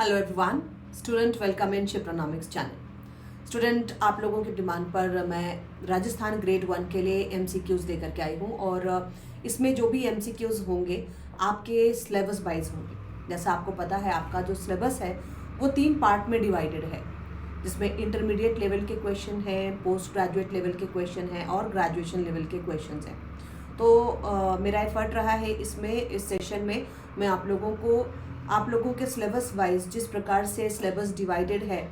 Hello everyone, student welcome in Shipronomics channel. Student, आप लोगों की डिमांड पर मैं राजस्थान ग्रेड 1 के लिए एमसीक्यूज़ लेकर के आई हूँ और इसमें जो भी एमसीक्यूज़ होंगे आपके सिलेबस वाइज होंगे। जैसा आपको पता है, आपका जो सिलेबस है वो 3 पार्ट में डिवाइडेड है, जिसमें इंटरमीडिएट लेवल के क्वेश्चन हैं, पोस्ट ग्रेजुएट लेवल के क्वेश्चन हैं और ग्रेजुएशन लेवल के क्वेश्चन हैं। तो मेरा एफर्ट रहा है इस सेशन में मैं आप लोगों के सिलेबस वाइज जिस प्रकार से सिलेबस डिवाइडेड है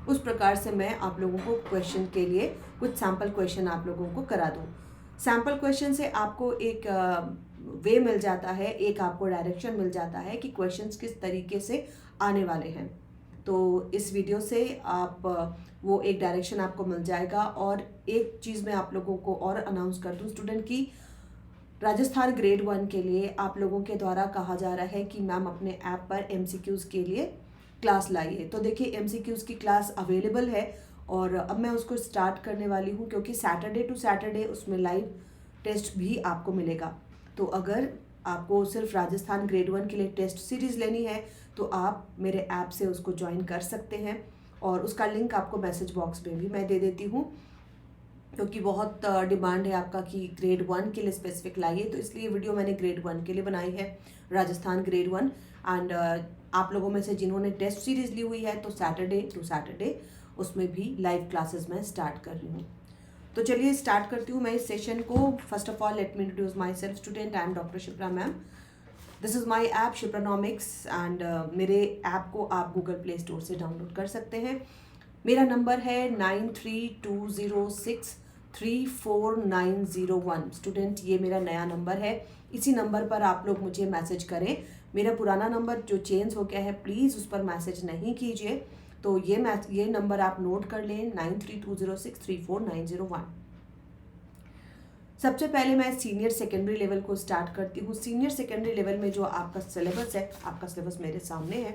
उस प्रकार से मैं आप लोगों को क्वेश्चन के लिए कुछ सैम्पल क्वेश्चन आप लोगों को करा दूँ। सैम्पल क्वेश्चन से आपको एक वे मिल जाता है, एक आपको डायरेक्शन मिल जाता है कि क्वेश्चंस किस तरीके से आने वाले हैं। तो इस वीडियो से आप वो एक डायरेक्शन आपको मिल जाएगा। और एक चीज़ मैं आप लोगों को और अनाउंस कर दूँ स्टूडेंट की, राजस्थान ग्रेड 1 के लिए आप लोगों के द्वारा कहा जा रहा है कि मैम अपने ऐप पर एमसीक्यूज़ के लिए क्लास लाइए। तो देखिए, एमसीक्यूज़ की क्लास अवेलेबल है और अब मैं उसको स्टार्ट करने वाली हूँ, क्योंकि सैटरडे टू सैटरडे उसमें लाइव टेस्ट भी आपको मिलेगा। तो अगर आपको सिर्फ राजस्थान ग्रेड 1 के लिए टेस्ट सीरीज़ लेनी है तो आप मेरे ऐप से उसको ज्वाइन कर सकते हैं और उसका लिंक आपको मैसेज बॉक्स में भी मैं दे देती हूँ, क्योंकि बहुत डिमांड है आपका कि ग्रेड 1 के लिए स्पेसिफिक लाइए। तो इसलिए वीडियो मैंने ग्रेड 1 के लिए बनाई है, राजस्थान ग्रेड 1। एंड आप लोगों में से जिन्होंने टेस्ट सीरीज़ ली हुई है तो सैटरडे टू सैटरडे उसमें भी लाइव क्लासेस मैं स्टार्ट कर रही हूँ। तो चलिए स्टार्ट करती हूँ मैं इस सेशन को। First of all let me introduce myself student. I am doctor Shipra ma'am. This is my app Shipronomics and मेरे ऐप को आप गूगल प्ले स्टोर से डाउनलोड कर सकते हैं। मेरा नंबर है 9320634901। स्टूडेंट, ये मेरा नया नंबर है, इसी नंबर पर आप लोग मुझे मैसेज करें। मेरा पुराना नंबर जो चेंज हो गया है प्लीज़ उस पर मैसेज नहीं कीजिए। तो ये नंबर आप नोट कर लें, 9320634901। सबसे पहले मैं सीनियर सेकेंडरी लेवल को स्टार्ट करती हूँ। सीनियर सेकेंडरी लेवल में जो आपका सिलेबस है, आपका सिलेबस मेरे सामने है।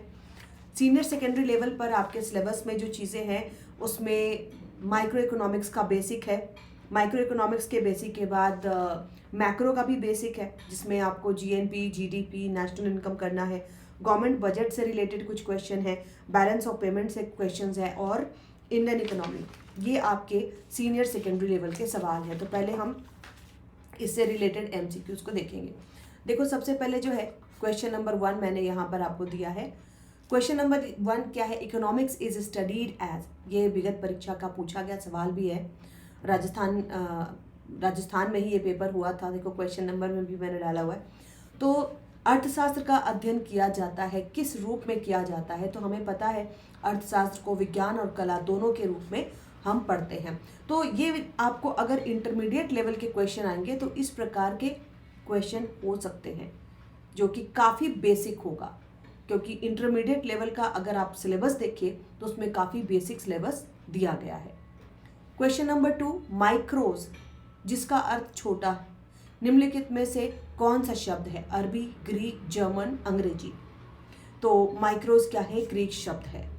सीनियर सेकेंडरी लेवल पर आपके सिलेबस में जो चीज़ें हैं उसमें माइक्रो इकोनॉमिक्स का बेसिक है। माइक्रो इकोनॉमिक्स के बेसिक के बाद मैक्रो का भी बेसिक है, जिसमें आपको जीएनपी, जीडीपी, नेशनल इनकम करना है। गवर्नमेंट बजट से रिलेटेड कुछ क्वेश्चन है, बैलेंस ऑफ पेमेंट से क्वेश्चंस है और इंडियन इकोनॉमी। ये आपके सीनियर सेकेंडरी लेवल के सवाल हैं। तो पहले हम इससे रिलेटेड एमसीक्यूज को देखेंगे। देखो, सबसे पहले जो है क्वेश्चन नंबर 1 मैंने यहाँ पर आपको दिया है। क्वेश्चन नंबर 1 क्या है? Economics is studied as. ये विगत परीक्षा का पूछा गया सवाल भी है। राजस्थान में ही ये पेपर हुआ था। देखो, क्वेश्चन नंबर में भी मैंने डाला हुआ है। तो अर्थशास्त्र का अध्ययन किया जाता है, किस रूप में किया जाता है? तो हमें पता है अर्थशास्त्र को विज्ञान और कला दोनों के रूप में हम पढ़ते हैं। तो ये आपको अगर इंटरमीडिएट लेवल के क्वेश्चन आएंगे तो इस प्रकार के क्वेश्चन हो सकते हैं, जो कि काफ़ी बेसिक होगा, क्योंकि इंटरमीडिएट लेवल का अगर आप सिलेबस देखिए तो उसमें काफ़ी बेसिक सिलेबस दिया गया है। क्वेश्चन नंबर 2, माइक्रोज, जिसका अर्थ छोटा है, निम्नलिखित में से कौन सा शब्द है? अरबी, ग्रीक, जर्मन, अंग्रेजी। तो माइक्रोज क्या है? ग्रीक शब्द है।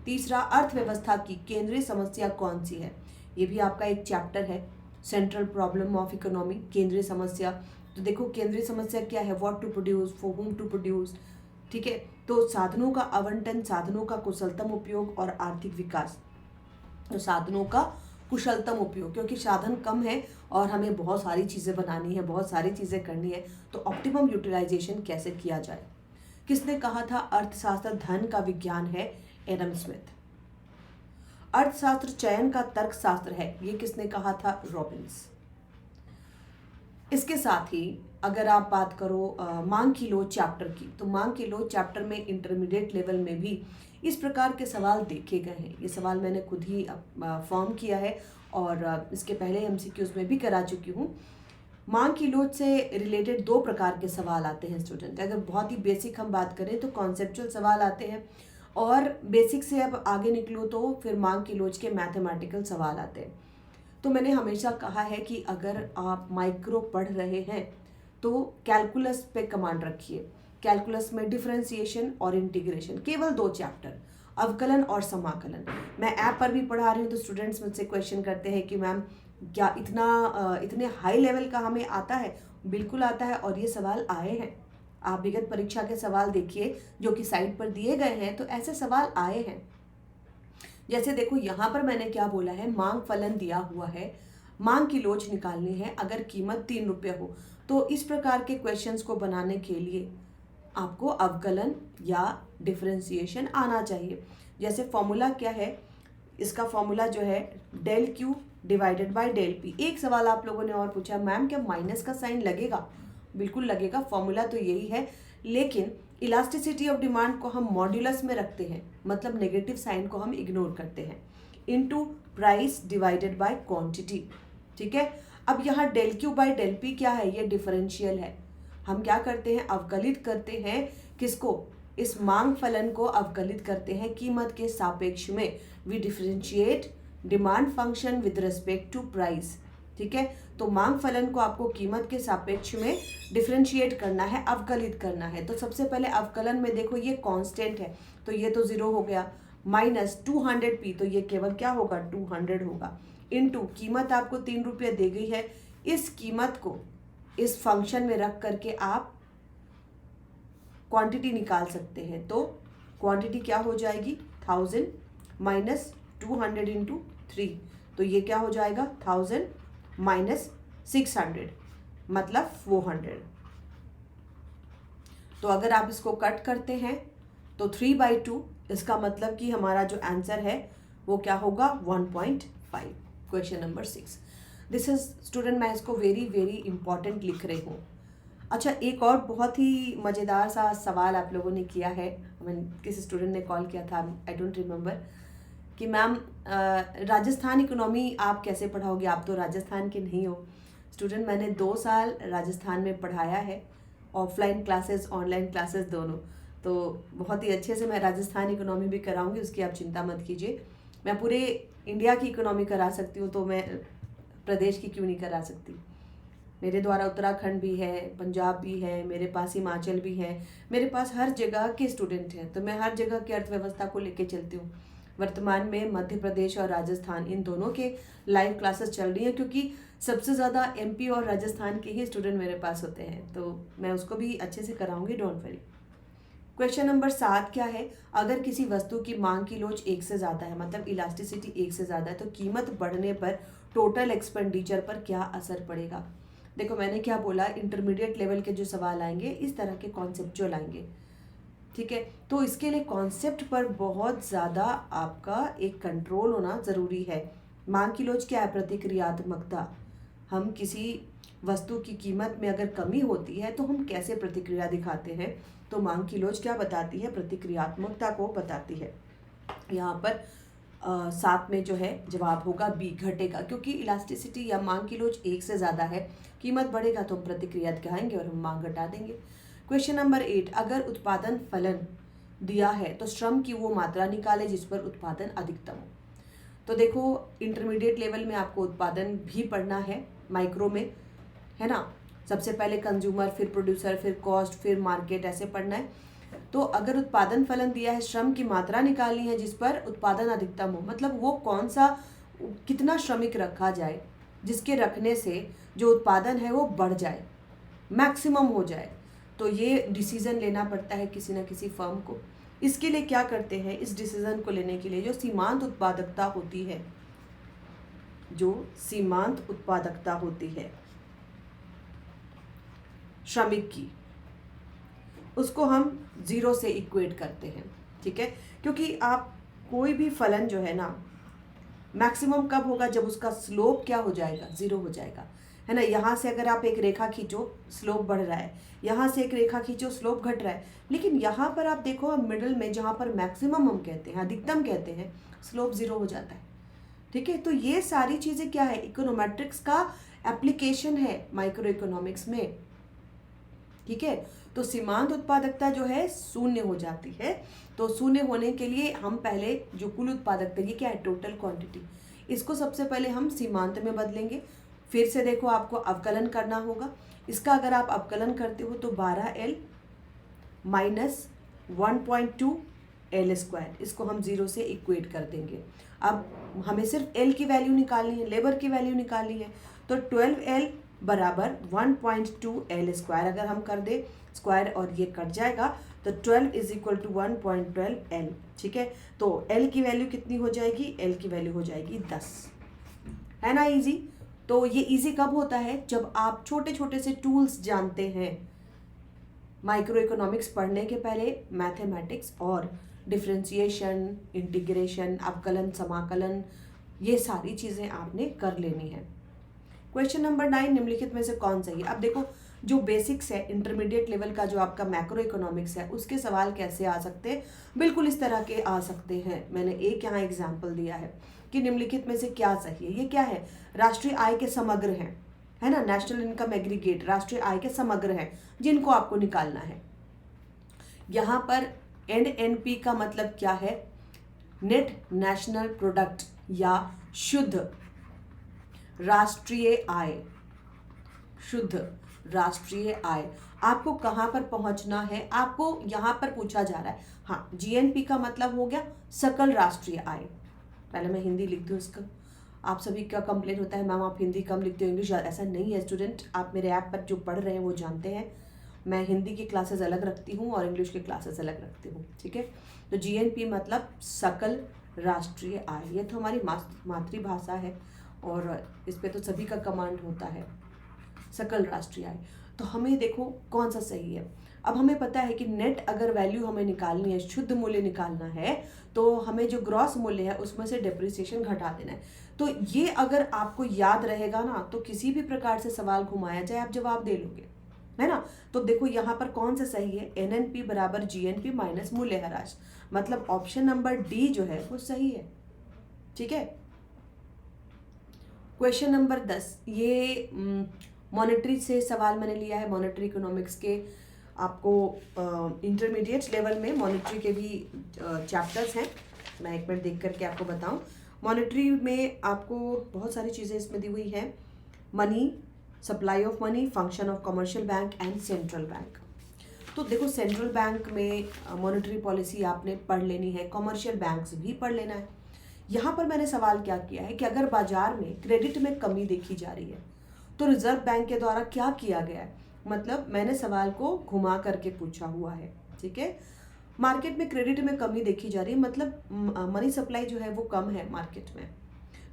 तीसरा, अर्थव्यवस्था की केंद्रीय समस्या कौन सी है? ये भी आपका एक चैप्टर है, सेंट्रल प्रॉब्लम ऑफ इकोनॉमी, केंद्रीय समस्या। तो देखो, केंद्रीय समस्या क्या है? What to produce, for whom to produce. ठीक है, तो साधनों का आवंटन, साधनों का कुशलतम उपयोग और आर्थिक विकास। तो साधनों का कुशलतम उपयोग, क्योंकि साधन कम है और हमें बहुत सारी चीज़ें बनानी है, बहुत सारी चीज़ें करनी है, तो ऑप्टिमम यूटिलाइजेशन कैसे किया जाए? किसने कहा था अर्थशास्त्र धन का विज्ञान है? Adam Smith. अर्थशास्त्र चयन का तर्कशास्त्र है, ये किसने कहा था? रॉबिन्स। इसके साथ ही अगर आप बात करो मांग की लोच चैप्टर की, तो मांग की लोच चैप्टर में इंटरमीडिएट लेवल में भी इस प्रकार के सवाल देखे गए हैं। ये सवाल मैंने खुद ही फॉर्म किया है और इसके पहले एमसीक्यूज में भी करा चुकी हूँ। मांग की लोच से रिलेटेड 2 प्रकार के सवाल आते हैं स्टूडेंट। अगर बहुत ही बेसिक हम बात करें तो कॉन्सेप्चुअल सवाल आते हैं, और बेसिक से अब आगे निकलो तो फिर मांग की लोच के मैथमेटिकल सवाल आते हैं। तो मैंने हमेशा कहा है कि अगर आप माइक्रो पढ़ रहे हैं तो कैलकुलस पे कमांड रखिए। कैलकुलस में डिफरेंशिएशन और इंटीग्रेशन, केवल 2 चैप्टर, अवकलन और समाकलन। मैं ऐप पर भी पढ़ा रही हूँ, तो स्टूडेंट्स मुझसे क्वेश्चन करते हैं कि मैम क्या इतने हाई लेवल का हमें आता है? बिल्कुल आता है, और ये सवाल आए हैं। आप विगत परीक्षा के सवाल देखिए जो कि साइट पर दिए गए हैं, तो ऐसे सवाल आए हैं। जैसे देखो यहाँ पर मैंने क्या बोला है, मांग फलन दिया हुआ है, मांग की लोच निकालनी है अगर कीमत 3 रुपये हो। तो इस प्रकार के क्वेश्चंस को बनाने के लिए आपको अवकलन या डिफरेंशिएशन आना चाहिए। जैसे फॉर्मूला क्या है, इसका फॉर्मूला जो है del Q divided by del P. एक सवाल आप लोगों ने और पूछा, मैम क्या माइनस का साइन लगेगा? बिल्कुल लगेगा, फॉर्मूला तो यही है, लेकिन इलास्टिसिटी ऑफ डिमांड को हम मॉड्यूलस में रखते हैं, मतलब नेगेटिव साइन को हम इग्नोर करते हैं, into price divided by quantity. ठीक है, अब यहाँ del Q by del P क्या है, ये डिफरेंशियल है। हम क्या करते हैं, अवकलित करते हैं किसको, इस मांग फलन को अवकलित करते हैं कीमत के सापेक्ष में। We differentiate demand function with respect to price. ठीक है, तो मांग फलन को आपको कीमत के सापेक्ष में डिफरेंशिएट करना है, अवकलित करना है। तो सबसे पहले अवकलन में देखो ये कांस्टेंट है, तो ये तो 0 हो गया, माइनस 200p, तो ये केवल क्या होगा, 200 होगा, इनटू कीमत आपको 3 रुपये दी गई है, इस कीमत को इस फंक्शन में रख करके आप क्वांटिटी निकाल सकते हैं। तो क्वांटिटी क्या हो जाएगी, 1000 माइनस 200 इंटू 3, तो ये क्या हो जाएगा, 1000 माइनस 600 मतलब 400। तो अगर आप इसको कट करते हैं तो 3/2, इसका मतलब कि हमारा जो आंसर है वो क्या होगा, 1.5। Question number 6। This is student, मैं इसको वेरी वेरी इंपॉर्टेंट लिख रही हूँ। अच्छा, एक और बहुत ही मज़ेदार सा सवाल आप लोगों ने किया है, किसी स्टूडेंट ने कॉल किया था, आई डोंट रिमेंबर, कि मैम राजस्थान इकोनॉमी आप कैसे पढ़ाओगे, आप तो राजस्थान के नहीं हो। स्टूडेंट, मैंने 2 साल राजस्थान में पढ़ाया है, ऑफलाइन क्लासेस ऑनलाइन क्लासेस दोनों, तो बहुत ही अच्छे से मैं राजस्थान इकोनॉमी भी कराऊंगी, उसकी आप चिंता मत कीजिए। मैं पूरे इंडिया की इकोनॉमी करा सकती हूँ, तो मैं प्रदेश की क्यों नहीं करा सकती। मेरे द्वारा उत्तराखंड भी है, पंजाब भी है, मेरे पास हिमाचल भी है, मेरे पास हर जगह के स्टूडेंट हैं, तो मैं हर जगह की अर्थव्यवस्था को लेके चलती हूँ। वर्तमान में मध्य प्रदेश और राजस्थान, इन दोनों के लाइव क्लासेस चल रही हैं, क्योंकि सबसे ज़्यादा एमपी और राजस्थान के ही स्टूडेंट मेरे पास होते हैं, तो मैं उसको भी अच्छे से कराऊंगी, डोंट वरी। क्वेश्चन नंबर 7 क्या है, अगर किसी वस्तु की मांग की लोच 1 से ज़्यादा है, मतलब इलास्टिसिटी 1 से ज़्यादा है, तो कीमत बढ़ने पर टोटल एक्सपेंडिचर पर क्या असर पड़ेगा। देखो मैंने क्या बोला, इंटरमीडिएट लेवल के जो सवाल आएंगे इस तरह के कॉन्सेप्चुअल आएंगे। ठीक है, तो इसके लिए कॉन्सेप्ट पर बहुत ज़्यादा आपका एक कंट्रोल होना ज़रूरी है। मांग की लोच क्या है, प्रतिक्रियात्मकता। हम किसी वस्तु की कीमत में अगर कमी होती है तो हम कैसे प्रतिक्रिया दिखाते हैं, तो मांग की लोच क्या बताती है, प्रतिक्रियात्मकता को बताती है। यहाँ पर 7 में जो है जवाब होगा बी, घटेगा, क्योंकि इलास्टिसिटी या मांग की लोच 1 से ज़्यादा है, कीमत बढ़ेगा तो हम प्रतिक्रिया दिखाएंगे और हम मांग घटा देंगे। क्वेश्चन नंबर 8, अगर उत्पादन फलन दिया है तो श्रम की वो मात्रा निकाले जिस पर उत्पादन अधिकतम हो। तो देखो इंटरमीडिएट लेवल में आपको उत्पादन भी पढ़ना है, माइक्रो में, है ना, सबसे पहले कंज्यूमर, फिर प्रोड्यूसर, फिर कॉस्ट, फिर मार्केट, ऐसे पढ़ना है। तो अगर उत्पादन फलन दिया है, श्रम की मात्रा निकालनी है जिस पर उत्पादन अधिकतम हो, मतलब वो कौन सा, कितना श्रमिक रखा जाए जिसके रखने से जो उत्पादन है वो बढ़ जाए, मैक्सिमम हो जाए। तो ये डिसीजन लेना पड़ता है किसी न किसी फर्म को। इसके लिए क्या करते हैं, इस डिसीजन को लेने के लिए जो सीमांत उत्पादकता होती है, जो सीमांत उत्पादकता होती है श्रमिक की, उसको हम 0 से इक्वेट करते हैं। ठीक है, क्योंकि आप कोई भी फलन जो है ना, मैक्सिमम कब होगा, जब उसका स्लोप क्या हो जाएगा, 0 हो जाएगा, है ना। यहाँ से अगर आप एक रेखा खींचो, स्लोप बढ़ रहा है, यहाँ से एक रेखा खींचो, स्लोप घट रहा है, लेकिन यहाँ पर आप देखो मिडिल में जहाँ पर मैक्सिमम हम कहते हैं, अधिकतम कहते हैं, स्लोप 0 हो जाता है। ठीक है, तो ये सारी चीज़ें क्या है, इकोनोमेट्रिक्स का एप्लीकेशन है माइक्रो इकोनॉमिक्स में। ठीक है, तो सीमांत उत्पादकता जो है 0 हो जाती है। तो 0 होने के लिए हम पहले जो कुल उत्पादकता, ये क्या है, टोटल क्वांटिटी, इसको सबसे पहले हम सीमांत में बदलेंगे। फिर से देखो आपको अवकलन करना होगा, इसका अगर आप अवकलन करते हो तो 12L माइनस 1.2 L², इसको हम 0 से इक्वेट कर देंगे। अब हमें सिर्फ L की वैल्यू निकालनी है, लेबर की वैल्यू निकालनी है, तो 12L बराबर 1.2L²। अगर हम कर दे स्क्वायर और ये कट जाएगा तो 12 इज इक्वल टू 1.12L। ठीक है, तो L की वैल्यू कितनी हो जाएगी? L की वैल्यू हो जाएगी 10। है ना इजी? तो ये इजी कब होता है? जब आप छोटे छोटे से टूल्स जानते हैं। माइक्रो इकोनॉमिक्स पढ़ने के पहले मैथमेटिक्स और डिफरेंशिएशन, इंटीग्रेशन, अवकलन, समाकलन, ये सारी चीज़ें आपने कर लेनी है। क्वेश्चन नंबर 9, निम्नलिखित में से कौन सही है? अब देखो, जो बेसिक्स है, इंटरमीडिएट लेवल का जो आपका मैक्रो इकोनॉमिक्स है, उसके सवाल कैसे आ सकते हैं? बिल्कुल इस तरह के आ सकते हैं। मैंने एक यहाँ एग्जाम्पल दिया है कि निम्नलिखित में से क्या सही है। ये क्या है? राष्ट्रीय आय के समग्र हैं, है ना, नेशनल इनकम एग्रीगेट, राष्ट्रीय आय के समग्र हैं, जिनको आपको निकालना है। यहाँ पर NNP का मतलब क्या है? नेट नेशनल प्रोडक्ट या शुद्ध राष्ट्रीय आय। शुद्ध राष्ट्रीय आय आपको कहाँ पर पहुंचना है? आपको यहाँ पर पूछा जा रहा है। हाँ, GNP का मतलब हो गया सकल राष्ट्रीय आय। पहले मैं हिंदी लिख दूँ इसका। आप सभी का कंप्लेंट होता है मैम आप हिंदी कम लिखते हो, इंग्लिश। ऐसा नहीं है स्टूडेंट, आप मेरे ऐप पर जो पढ़ रहे हैं वो जानते हैं, मैं हिंदी की क्लासेस अलग रखती हूँ और इंग्लिश की क्लासेस अलग रखती हूँ। ठीक है, तो GNP मतलब सकल राष्ट्रीय आय। ये तो हमारी मातृभाषा है और इस पे तो सभी का कमांड होता है, सकल राष्ट्रीय आय। तो हमें देखो कौन सा सही है। अब हमें पता है कि नेट अगर वैल्यू हमें निकालनी है, शुद्ध मूल्य निकालना है, तो हमें जो ग्रॉस मूल्य है उसमें से डेप्रिसिएशन घटा देना है। तो ये अगर आपको याद रहेगा ना, तो किसी भी प्रकार से सवाल घुमाया जाए आप जवाब दे लोगे, है ना। तो देखो यहाँ पर कौन सा सही है? NNP बराबर GNP माइनस मूल्यह्रास, मतलब ऑप्शन नंबर डी जो है वो सही है। ठीक है, क्वेश्चन नंबर 10, ये मॉनेटरी से सवाल मैंने लिया है। मॉनेटरी इकोनॉमिक्स के आपको इंटरमीडिएट लेवल में मॉनेटरी के भी चैप्टर्स हैं। मैं एक मिनट देख करके आपको बताऊं। मॉनेटरी में आपको बहुत सारी चीज़ें इसमें दी हुई हैं। Money, supply of money, function of commercial bank and central bank. तो देखो, सेंट्रल बैंक में मॉनेटरी पॉलिसी आपने पढ़ लेनी है, कमर्शियल बैंक्स भी पढ़ लेना है। यहाँ पर मैंने सवाल क्या किया है कि अगर बाजार में क्रेडिट में कमी देखी जा रही है तो रिजर्व बैंक के द्वारा क्या किया गया है? मतलब मैंने सवाल को घुमा करके पूछा हुआ है। ठीक है, मार्केट में क्रेडिट में कमी देखी जा रही है, मतलब मनी सप्लाई जो है वो कम है मार्केट में।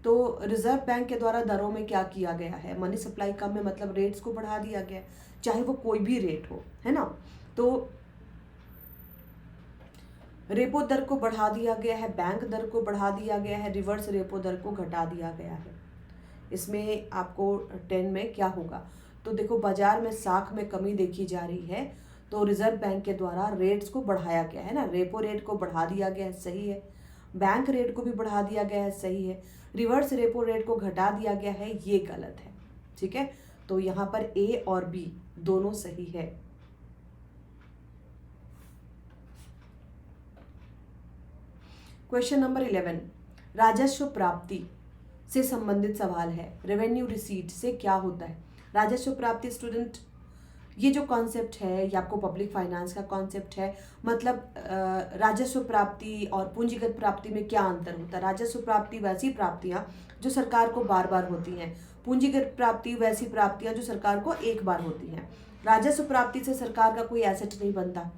तो रिजर्व बैंक के द्वारा दरों में क्या किया गया है? मनी सप्लाई कम है, मतलब रेट्स को बढ़ा दिया गया है, चाहे वो कोई भी रेट हो, है ना। तो रेपो दर को बढ़ा दिया गया है, बैंक दर को बढ़ा दिया गया है, रिवर्स रेपो दर को घटा दिया गया है। इसमें आपको 10 में क्या होगा? तो देखो, बाजार में साख में कमी देखी जा रही है, तो रिजर्व बैंक के द्वारा रेट्स को बढ़ाया गया है ना। रेपो रेट को बढ़ा दिया गया है, सही है। बैंक रेट को भी बढ़ा दिया गया है, सही है। रिवर्स रेपो रेट को घटा दिया गया है, ये गलत है। ठीक है, तो यहाँ पर A और B दोनों सही है। क्वेश्चन नंबर 11, राजस्व प्राप्ति से संबंधित सवाल है। रेवेन्यू रिसीट से क्या होता है? राजस्व प्राप्ति स्टूडेंट, ये जो कॉन्सेप्ट है ये आपको पब्लिक फाइनेंस का कॉन्सेप्ट है। मतलब राजस्व प्राप्ति और पूंजीगत प्राप्ति में क्या अंतर होता है? राजस्व प्राप्ति वैसी प्राप्तियां जो सरकार को बार बार होती हैं, पूंजीगत प्राप्ति वैसी प्राप्तियां जो सरकार को एक बार होती हैं। राजस्व प्राप्ति से सरकार का कोई एसेट नहीं बनता,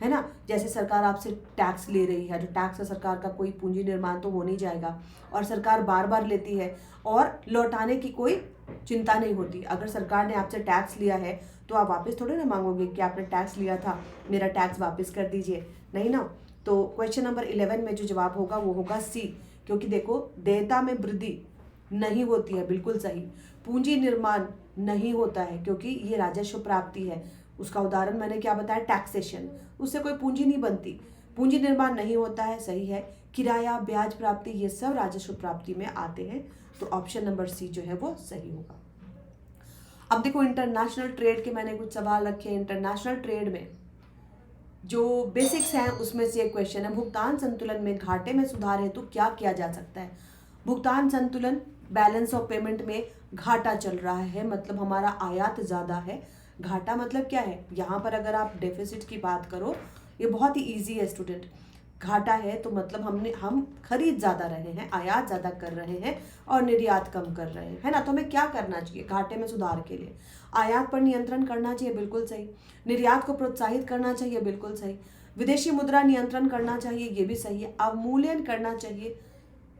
है ना। जैसे सरकार आपसे टैक्स ले रही है, जो टैक्स है सरकार का कोई पूंजी निर्माण तो हो नहीं जाएगा, और सरकार बार बार लेती है और लौटाने की कोई चिंता नहीं होती। अगर सरकार ने आपसे टैक्स लिया है तो आप वापस थोड़े ना मांगोगे कि आपने टैक्स लिया था, मेरा टैक्स वापस कर दीजिए, नहीं ना। तो क्वेश्चन नंबर 11 में जो जवाब होगा वो होगा C, क्योंकि देखो, देयता में वृद्धि नहीं होती है, बिल्कुल सही। पूंजी निर्माण नहीं होता है क्योंकि ये राजस्व प्राप्ति है। उसका उदाहरण मैंने क्या बताया? टैक्सेशन, उससे कोई पूंजी नहीं बनती, पूंजी निर्माण नहीं होता है, सही है। किराया, ब्याज प्राप्ति, ये सब राजस्व प्राप्ति में आते हैं, तो ऑप्शन नंबर C जो है वो सही होगा। अब देखो, इंटरनेशनल ट्रेड के मैंने कुछ सवाल रखे हैं। इंटरनेशनल ट्रेड में जो बेसिक्स हैं उसमें से एक क्वेश्चन है, भुगतान संतुलन में घाटे में सुधार हेतु क्या किया जा सकता है? भुगतान संतुलन, बैलेंस ऑफ पेमेंट में घाटा चल रहा है, मतलब हमारा आयात ज़्यादा है। घाटा मतलब क्या है? यहाँ पर अगर आप डेफिसिट की बात करो, ये बहुत ही ईजी है स्टूडेंट। घाटा है तो मतलब हम खरीद ज़्यादा रहे हैं, आयात ज़्यादा कर रहे हैं और निर्यात कम कर रहे हैं, है ना। तो हमें क्या करना चाहिए घाटे में सुधार के लिए? आयात पर नियंत्रण करना चाहिए, बिल्कुल सही। निर्यात को प्रोत्साहित करना चाहिए, बिल्कुल सही। विदेशी मुद्रा नियंत्रण करना चाहिए, ये भी सही है। अवमूल्यन करना चाहिए,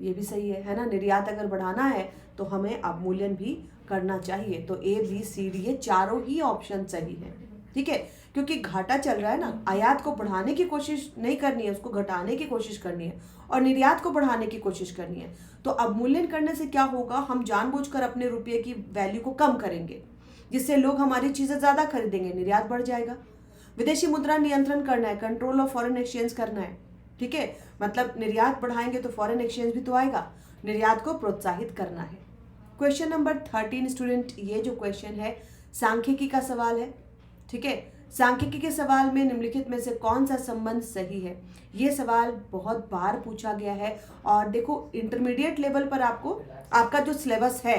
ये भी सही है ना। निर्यात अगर बढ़ाना है तो हमें अवमूल्यन भी करना चाहिए। तो ABCD ये चारों ही ऑप्शन सही है, ठीक है। क्योंकि घाटा चल रहा है ना, आयात को बढ़ाने की कोशिश नहीं करनी है, उसको घटाने की कोशिश करनी है, और निर्यात को बढ़ाने की कोशिश करनी है। तो अवमूल्यन करने से क्या होगा, हम जानबूझकर अपने रुपये की वैल्यू को कम करेंगे, जिससे लोग हमारी चीज़ें ज़्यादा खरीदेंगे, निर्यात बढ़ जाएगा। विदेशी मुद्रा नियंत्रण करना है, कंट्रोल ऑफ फॉरेन एक्सचेंज करना है, ठीक है। मतलब निर्यात बढ़ाएंगे तो फॉरेन एक्सचेंज भी तो आएगा, निर्यात को प्रोत्साहित करना है। क्वेश्चन नंबर 13 स्टूडेंट, ये जो क्वेश्चन है सांख्यिकी का सवाल है, ठीक है। सांख्यिकी के सवाल में निम्नलिखित में से कौन सा संबंध सही है? ये सवाल बहुत बार पूछा गया है। और देखो इंटरमीडिएट लेवल पर आपका जो सिलेबस है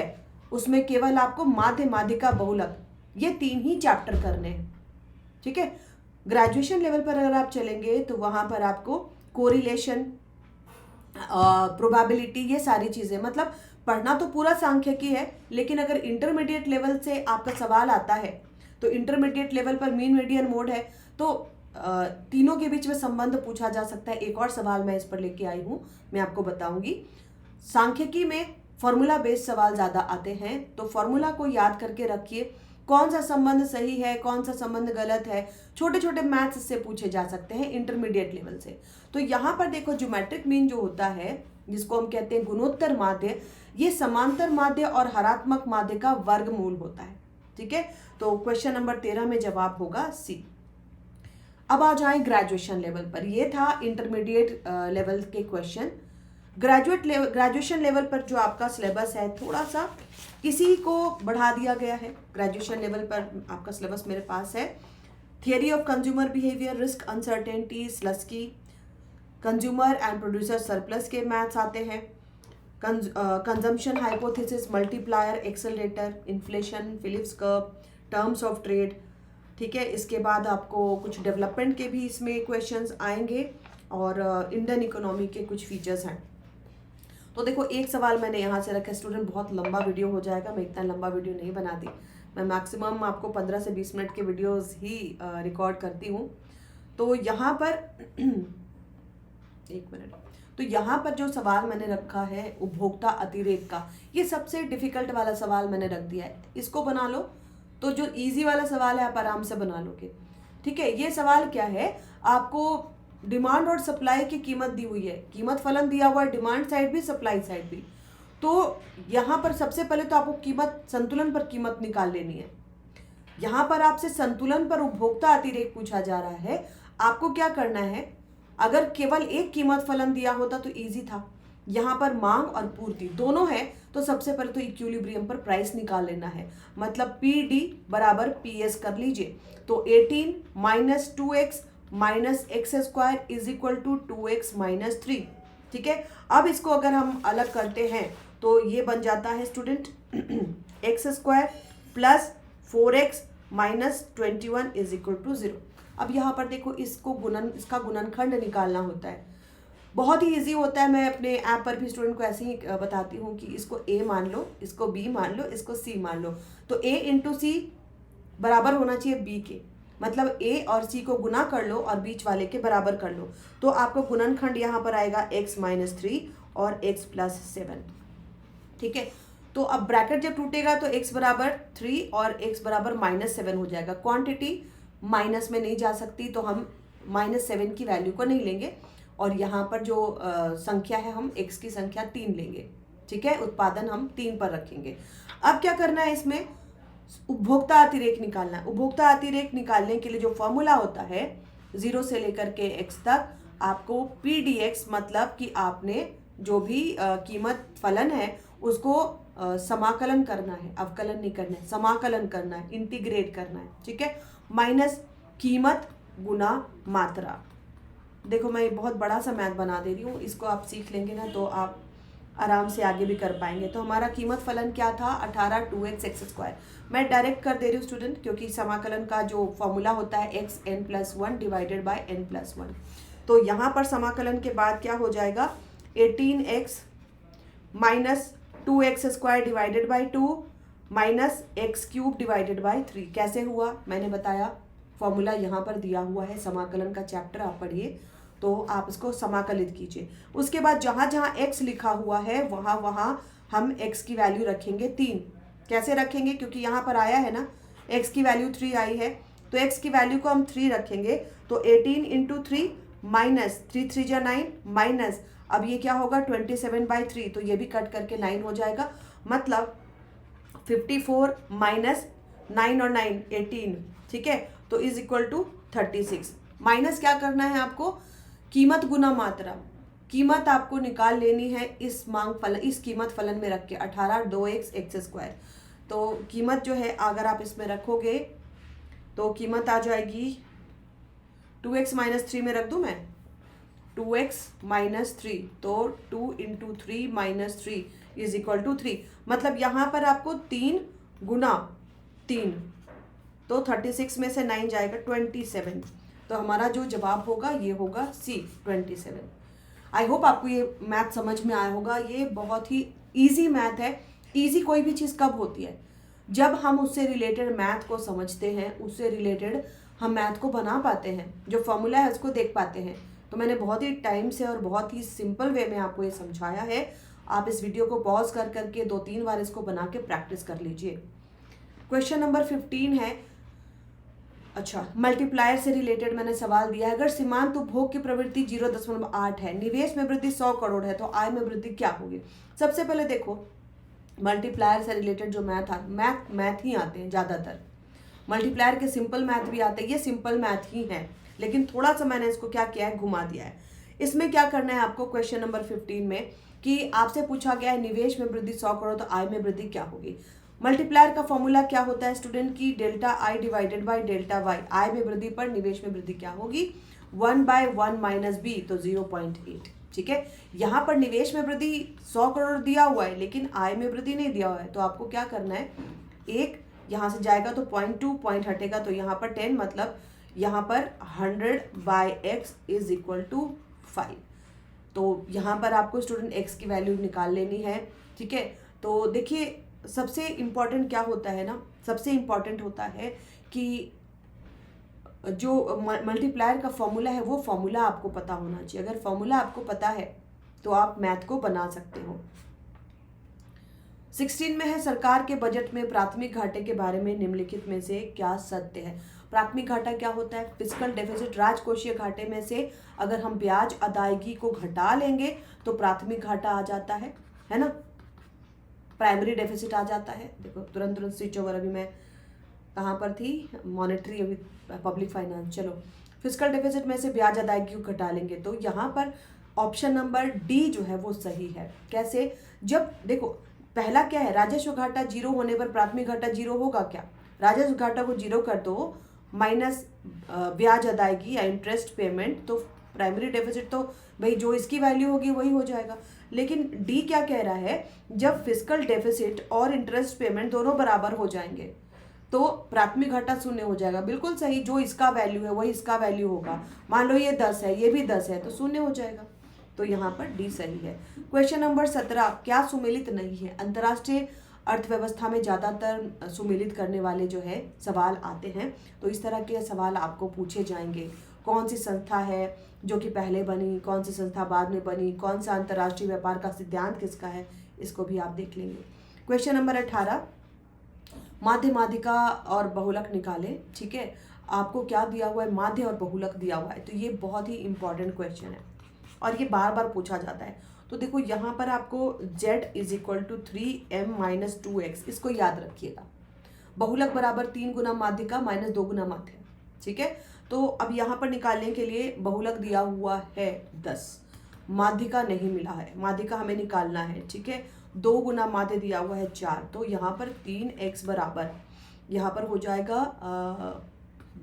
उसमें केवल आपको माध्य, माध्यिका, बहुलक ये 3 ही चैप्टर करने हैं, ठीक है। ग्रेजुएशन लेवल पर अगर आप चलेंगे तो वहां पर आपको कोरिलेशन, प्रोबेबिलिटी, ये सारी चीजें, मतलब पढ़ना तो पूरा सांख्यिकी है, लेकिन अगर इंटरमीडिएट लेवल से आपका सवाल आता है तो इंटरमीडिएट लेवल पर मीन, मीडियन, मोड है, तो तीनों के बीच में संबंध पूछा जा सकता है। एक और सवाल मैं इस पर लेके आई हूँ, मैं आपको बताऊंगी। सांख्यिकी में फॉर्मूला बेस्ड सवाल ज़्यादा आते हैं, तो फॉर्मूला को याद करके रखिए, कौन सा संबंध सही है, कौन सा संबंध गलत है। छोटे छोटे मैथ्स से पूछे जा सकते हैं इंटरमीडिएट लेवल से। तो यहाँ पर देखो ज्योमेट्रिक मीन जो होता है, जिसको हम कहते हैं गुणोत्तर माध्य, ये समांतर माध्य और हरात्मक माध्य का वर्गमूल होता है, ठीक है। तो क्वेश्चन नंबर 13 में जवाब होगा C। अब आ जाए ग्रेजुएशन लेवल पर। ये था इंटरमीडिएट लेवल के क्वेश्चन। ग्रेजुएशन लेवल पर जो आपका सिलेबस है थोड़ा सा इसी को बढ़ा दिया गया है। ग्रेजुएशन लेवल पर आपका सिलेबस मेरे पास है। Theory of consumer behaviour, risk, uncertainty, Slutsky, consumer and producer surplus के मैथ्स आते हैं। Consumption hypothesis, multiplier, accelerator, inflation, Phillips curve, terms of trade, ठीक है। इसके बाद आपको कुछ डेवलपमेंट के भी इसमें क्वेश्चंस आएंगे और इंडियन इकोनॉमी के कुछ फीचर्स हैं। तो देखो एक सवाल मैंने यहाँ से रखा, स्टूडेंट बहुत लंबा वीडियो हो जाएगा, मैं इतना लंबा वीडियो नहीं बनाती, मैं मैक्सिमम आपको 15 से 20 मिनट के वीडियोस ही रिकॉर्ड करती हूँ। तो यहाँ पर एक मिनट, तो यहाँ पर जो सवाल मैंने रखा है उपभोक्ता अतिरेक का, ये सबसे डिफिकल्ट वाला सवाल मैंने रख दिया है। इसको बना लो तो जो इजी वाला सवाल है आप आराम से बना लोगे, ठीक है। ये सवाल क्या है, आपको डिमांड और सप्लाई की कीमत दी हुई है, कीमत फलन दिया हुआ है, डिमांड साइड भी सप्लाई साइड भी। तो यहाँ पर सबसे पहले तो आपको कीमत, संतुलन पर कीमत निकाल लेनी है। यहाँ पर आपसे संतुलन पर उपभोक्ता अतिरेक पूछा जा रहा है। आपको क्या करना है, अगर केवल एक कीमत फलन दिया होता तो इजी था। यहाँ पर मांग और पूर्ति दोनों है, तो सबसे पहले तो इक्विलिब्रियम पर प्राइस निकाल लेना है। मतलब PD बराबर PS कर लीजिए। तो 18 minus 2x minus X square is equal to 2x minus 3, ठीक है। अब इसको अगर हम अलग करते हैं तो ये बन जाता है student X square plus 4x minus 21 is equal to 0। अब यहाँ पर देखो इसका गुणनखंड निकालना होता है, बहुत ही इजी होता है। मैं अपने ऐप पर भी स्टूडेंट को ऐसे ही बताती हूँ कि इसको A मान लो, इसको B मान लो, इसको C मान लो। तो A इंटू C बराबर होना चाहिए B के, मतलब A और C को गुना कर लो और बीच वाले के बराबर कर लो। तो आपको गुणनखंड यहाँ पर आएगा x माइनस 3 और x प्लस 7, ठीक है। तो अब ब्रैकेट जब टूटेगा तो x बराबर 3 और x बराबर माइनस 7 हो जाएगा। क्वांटिटी माइनस में नहीं जा सकती, तो हम माइनस 7 की वैल्यू को नहीं लेंगे, और यहाँ पर जो संख्या है हम x की संख्या 3 लेंगे, ठीक है। उत्पादन हम 3 पर रखेंगे। अब क्या करना है, इसमें उपभोक्ता अतिरेक निकालना है। उपभोक्ता अतिरेक निकालने के लिए जो फॉर्मूला होता है 0 से लेकर के x तक, आपको PDX मतलब कि आपने जो भी कीमत फलन है उसको समाकलन करना है, अवकलन नहीं करना है, समाकलन करना है, इंटीग्रेट करना है, ठीक है। माइनस कीमत गुना मात्रा। देखो मैं बहुत बड़ा सा मैथ बना दे रही हूँ, इसको आप सीख लेंगे ना तो आप आराम से आगे भी कर पाएंगे। तो हमारा कीमत फलन क्या था, 18 2x एक्स स्क्वायर। मैं डायरेक्ट कर दे रही हूँ स्टूडेंट, क्योंकि समाकलन का जो फॉर्मूला होता है x n+1 divided by n+1। तो यहाँ पर समाकलन के बाद क्या हो जाएगा, 18x minus 2x² divided by 2 minus x³ divided by 3। कैसे हुआ मैंने बताया, फॉर्मूला यहाँ पर दिया हुआ है, समाकलन का चैप्टर आप पढ़िए तो आप इसको समाकलित कीजिए। उसके बाद जहाँ जहाँ x लिखा हुआ है वहाँ वहाँ हम x की वैल्यू रखेंगे 3। कैसे रखेंगे, क्योंकि यहाँ पर आया है ना x की वैल्यू 3 आई है, तो x की वैल्यू को हम 3 रखेंगे। तो 18 इंटू 3 माइनस 3 3 जा 9 माइनस, अब ये क्या होगा 27/3, तो ये भी कट करके 9 हो जाएगा। मतलब 54 माइनस 9 और 9 18, ठीक है, तो इज इक्वल टू 36। माइनस क्या करना है आपको, कीमत गुना मात्रा, कीमत आपको निकाल लेनी है इस मांग फलन, इस कीमत फलन में रख के 18 2x x²। तो कीमत जो है अगर आप इसमें रखोगे तो कीमत आ जाएगी 2x माइनस 3 में रख दूं मैं, 2x माइनस 3, तो 2 into 3 minus 3 is equal to 3। मतलब यहाँ पर आपको 3 गुना 3, तो 36 में से 9 जाएगा 27। तो हमारा जो जवाब होगा ये होगा C 27। आई होप आपको ये मैथ समझ में आया होगा। ये बहुत ही ईजी मैथ है। ईजी कोई भी चीज़ कब होती है, जब हम उससे रिलेटेड मैथ को समझते हैं, उससे रिलेटेड हम मैथ को बना पाते हैं, जो फॉर्मूला है उसको देख पाते हैं। तो मैंने बहुत ही टाइम से और बहुत ही सिंपल वे में आपको ये समझाया है। आप इस वीडियो को पॉज कर करके 2-3 बार इसको बना के प्रैक्टिस कर लीजिए। क्वेश्चन नंबर 15 है, अच्छा मल्टीप्लायर से रिलेटेड मैंने सवाल दिया है। अगर सीमांत उपभोग की प्रवृत्ति 0.8 है, निवेश में वृद्धि 100 करोड़ है, तो आय में वृद्धि क्या होगी। सबसे पहले देखो मल्टीप्लायर से रिलेटेड जो मैथ ही आते हैं ज़्यादातर। मल्टीप्लायर के सिंपल मैथ भी आते हैं, ये सिंपल मैथ ही है, लेकिन थोड़ा सा मैंने इसको क्या किया है, घुमा दिया है। इसमें क्या करना है आपको, क्वेश्चन नंबर 15 में कि आपसे पूछा गया है निवेश में वृद्धि 100 करोड़, तो आय में वृद्धि क्या होगी। मल्टीप्लायर का फॉर्मूला क्या होता है स्टूडेंट की, delta I divided by delta Y. आय में वृद्धि पर निवेश में वृद्धि क्या होगी, 1/1 माइनस बी, तो 0.8। ठीक है, यहाँ पर निवेश में वृद्धि 100 करोड़ दिया हुआ है, लेकिन आय में वृद्धि नहीं दिया हुआ है। तो आपको क्या करना है, एक यहाँ से जाएगा तो 0.2, पॉइंट हटेगा तो यहाँ पर 10, मतलब यहाँ पर 100/x इज इक्वल टू 5। तो यहाँ पर आपको स्टूडेंट x की वैल्यू निकाल लेनी है। ठीक है, तो देखिए सबसे इम्पॉर्टेंट क्या होता है ना, सबसे इम्पॉर्टेंट होता है कि जो मल्टीप्लायर का फॉर्मूला है वो फॉर्मूला आपको पता होना चाहिए। अगर फॉर्मूला आपको पता है तो आप मैथ को बना सकते हो। 16 में है, सरकार के बजट में प्राथमिक घाटे के बारे में निम्नलिखित में से क्या सत्य है। प्राथमिक घाटा क्या होता है, फिस्कल डेफिसिट, राजकोषीय घाटे में से अगर हम ब्याज अदायगी को घटा लेंगे तो प्राथमिक घाटा आ जाता है ना, प्राइमरी डेफिसिट आ जाता है। देखो तुरंत स्विच ओवर, अभी मैं कहाँ पर थी, मॉनेटरी, अभी पब्लिक फाइनेंस। चलो फिस्कल डेफिसिट में से ब्याज अदायगी को घटा लेंगे, तो यहाँ पर ऑप्शन नंबर डी जो है वो सही है। कैसे, जब देखो पहला क्या है, राजस्व घाटा 0 होने पर प्राथमिक घाटा 0 होगा क्या, राजस्व घाटा को 0 कर दो माइनस ब्याज अदायगी या इंटरेस्ट पेमेंट, तो प्राइमरी डेफिसिट तो भाई जो इसकी वैल्यू होगी वही हो जाएगा। लेकिन डी क्या कह रहा है, जब फिस्कल डेफिसिट और इंटरेस्ट पेमेंट दोनों बराबर हो जाएंगे तो प्राथमिक घाटा 0 हो जाएगा। बिल्कुल सही, जो इसका वैल्यू है वही इसका वैल्यू होगा। मान लो ये 10 है, ये भी 10 है, तो 0 हो जाएगा। तो यहाँ पर डी सही है। क्वेश्चन नंबर 17, क्या सुमेलित नहीं है। अंतर्राष्ट्रीय अर्थव्यवस्था में ज़्यादातर सुमेलित करने वाले जो है सवाल आते हैं, तो इस तरह के सवाल आपको पूछे जाएंगे। कौन सी संस्था है जो कि पहले बनी, कौन सी संस्था बाद में बनी, कौन सा अंतर्राष्ट्रीय व्यापार का सिद्धांत किसका है, इसको भी आप देख लेंगे। क्वेश्चन नंबर 18, माध्य, माध्यिका और बहुलक निकालें। ठीक है, आपको क्या दिया हुआ है, माध्य और बहुलक दिया हुआ है, तो ये बहुत ही इंपॉर्टेंट क्वेश्चन है और ये बार बार पूछा जाता है। तो देखो यहाँ पर आपको z is equal to 3m minus 2x, इसको याद रखिएगा। बहुलक बराबर 3 गुना माध्यिका माइनस 2 गुना माध्य। ठीक है, तो अब यहाँ पर निकालने के लिए बहुलक दिया हुआ है 10, माध्यिका नहीं मिला है, माध्यिका हमें निकालना है। ठीक है, 2 गुना माध्य दिया हुआ है 4, तो यहाँ पर 3x बराबर यहाँ पर हो जाएगा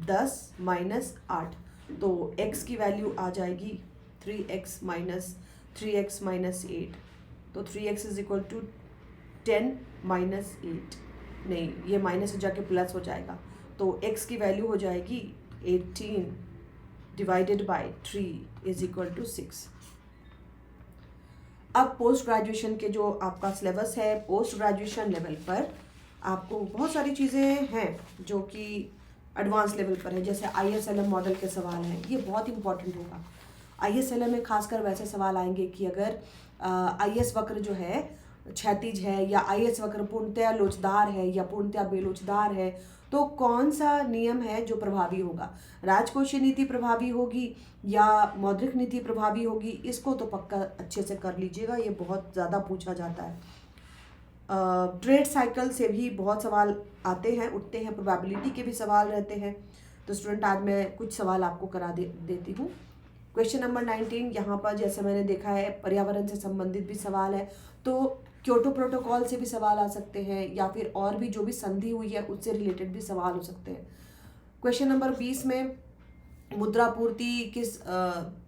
10 माइनस 8, तो x की वैल्यू आ जाएगी 3x माइनस 8, तो 3x is equal to 10 minus 8, नहीं ये माइनस हो जाके प्लस हो जाएगा, तो x की वैल्यू हो जाएगी 18, divided by 3 is equal to 6। अब पोस्ट ग्रेजुएशन के जो आपका सिलेबस है, पोस्ट ग्रेजुएशन लेवल पर आपको बहुत सारी चीज़ें हैं जो कि एडवांस लेवल पर है। जैसे ISLM मॉडल के सवाल हैं, ये बहुत इंपॉर्टेंट होगा। ISLM में खासकर वैसे सवाल आएंगे कि अगर IS वक्र जो है क्षैतिज है या IS वक्र पूर्णतया लोचदार है या पूर्णतया बेलोचदार है, तो कौन सा नियम है जो प्रभावी होगा, राजकोषीय नीति प्रभावी होगी या मौद्रिक नीति प्रभावी होगी। इसको तो पक्का अच्छे से कर लीजिएगा, ये बहुत ज़्यादा पूछा जाता है। ट्रेड साइकिल से भी बहुत सवाल आते हैं, उठते हैं, प्रोबेबिलिटी के भी सवाल रहते हैं। तो स्टूडेंट आज मैं कुछ सवाल आपको करा देती हूँ। क्वेश्चन नंबर 19 यहाँ पर जैसे मैंने देखा है पर्यावरण से संबंधित भी सवाल है, तो क्योटो प्रोटोकॉल से भी सवाल आ सकते हैं या फिर और भी जो भी संधि हुई है उससे रिलेटेड भी सवाल हो सकते हैं। क्वेश्चन नंबर 20 में मुद्रापूर्ति किस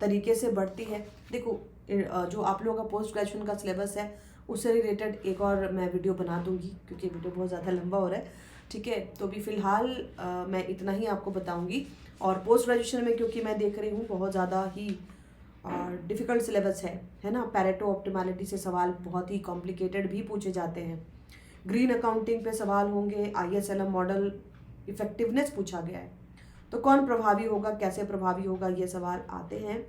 तरीके से बढ़ती है। देखो जो आप लोगों का पोस्ट ग्रेजुएशन का सिलेबस है उससे रिलेटेड एक और मैं वीडियो बना दूंगी, क्योंकि वीडियो बहुत ज़्यादा लंबा हो रहा है, ठीक है। तो अभी फ़िलहाल मैं इतना ही आपको बताऊंगी। और पोस्ट ग्रेजुएशन में क्योंकि मैं देख रही हूँ बहुत ज़्यादा ही डिफ़िकल्ट सिलेबस है ना। पैरेटो ऑप्टिमैलिटी से सवाल बहुत ही कॉम्प्लिकेटेड भी पूछे जाते हैं। ग्रीन अकाउंटिंग पे सवाल होंगे, ISLM मॉडल इफ़ेक्टिवनेस पूछा गया है, तो कौन प्रभावी होगा, कैसे प्रभावी होगा, ये सवाल आते हैं।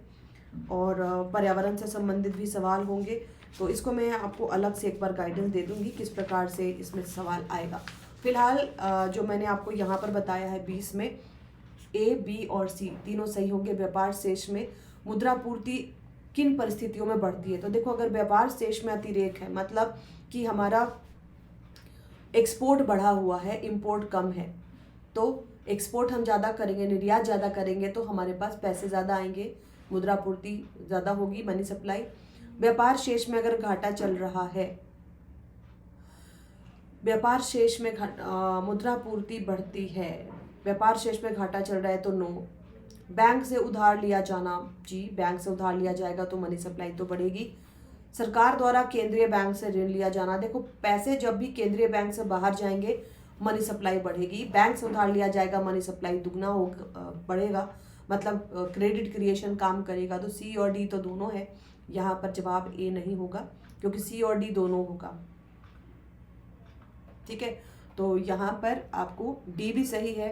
और पर्यावरण से संबंधित भी सवाल होंगे, तो इसको मैं आपको अलग से एक बार गाइडेंस दे दूंगी किस प्रकार से इसमें सवाल आएगा। फिलहाल जो मैंने आपको यहाँ पर बताया है 20 में A, B और C तीनों सही होंगे। व्यापार शेष में मुद्रापूर्ति किन परिस्थितियों में बढ़ती है, तो देखो अगर व्यापार शेष में अतिरेक है, मतलब कि हमारा एक्सपोर्ट बढ़ा हुआ है, इंपोर्ट कम है, तो एक्सपोर्ट हम ज़्यादा करेंगे, निर्यात ज़्यादा करेंगे, तो हमारे पास पैसे ज़्यादा आएंगे, मुद्रापूर्ति ज़्यादा होगी, मनी सप्लाई। व्यापार शेष में अगर घाटा चल रहा है, व्यापार शेष में मुद्रापूर्ति बढ़ती है, व्यापार शेष में घाटा चल रहा है तो नो। बैंक से उधार लिया जाना, जी बैंक से उधार लिया जाएगा तो मनी सप्लाई तो बढ़ेगी। सरकार द्वारा केंद्रीय बैंक से ऋण लिया जाना, देखो पैसे जब भी केंद्रीय बैंक से बाहर जाएंगे मनी सप्लाई बढ़ेगी, बैंक से उधार लिया जाएगा मनी सप्लाई दुगना हो बढ़ेगा, मतलब क्रेडिट क्रिएशन काम करेगा। तो C और D तो दोनों है, यहाँ पर जवाब A नहीं होगा क्योंकि C और D दोनों होगा, ठीक है। तो यहाँ पर आपको D भी सही है,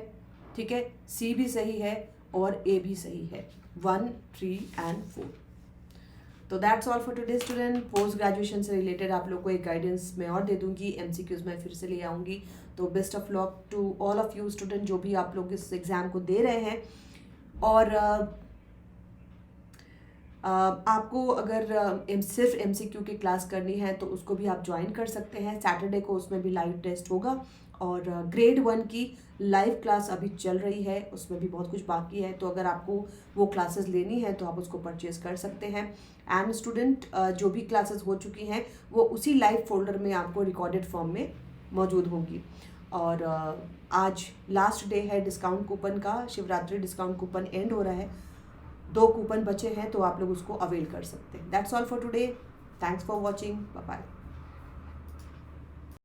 ठीक है, C भी सही है और A भी सही है, 1, 3 and 4। तो that's all for today student. Post graduation से रिलेटेड आप लोग को एक गाइडेंस मैं और दे दूंगी, MCQs में फिर से ले आऊँगी। तो best of luck to all of you student जो भी आप लोग इस एग्ज़ाम को दे रहे हैं। और आपको अगर सिर्फ MCQ की क्लास करनी है तो उसको भी आप ज्वाइन कर सकते हैं। सैटरडे को उसमें भी लाइव टेस्ट होगा और ग्रेड 1 की लाइव क्लास अभी चल रही है, उसमें भी बहुत कुछ बाकी है। तो अगर आपको वो क्लासेस लेनी है तो आप उसको परचेज कर सकते हैं। एंड स्टूडेंट जो भी क्लासेस हो चुकी हैं वो उसी लाइव फोल्डर में आपको रिकॉर्डेड फॉर्म में मौजूद होंगी। और आज लास्ट डे है डिस्काउंट कूपन का, शिवरात्रि डिस्काउंट कूपन एंड हो रहा है, 2 कूपन बचे हैं तो आप लोग उसको अवेल कर सकते हैं। That's all for today, thanks for watching, bye bye.